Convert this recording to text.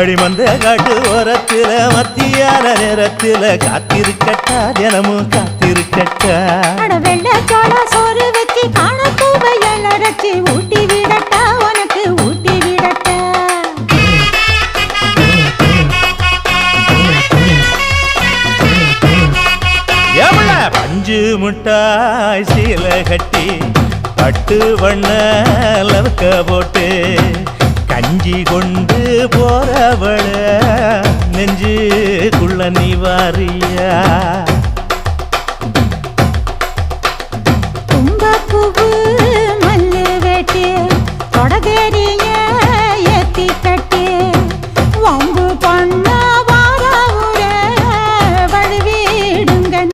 அடிமந்த காட்டு ஓரத்துல மத்தியான நேரத்துல காத்திருக்கட்டா தினமும் காத்திருக்கட்டா வெள்ள சோள சோறு வச்சு காண பூவையல் அரைச்சி ஊட்டி விடட்டா உனக்கு ஊட்டி விடட்டா எவ்வள பஞ்சு முட்டாய் சீல கட்டி பட்டு வண்ண லவக்க போட்டு கஞ்சி கொண்டு போறவள நெஞ்சுக்குள்ள நீ வாரியா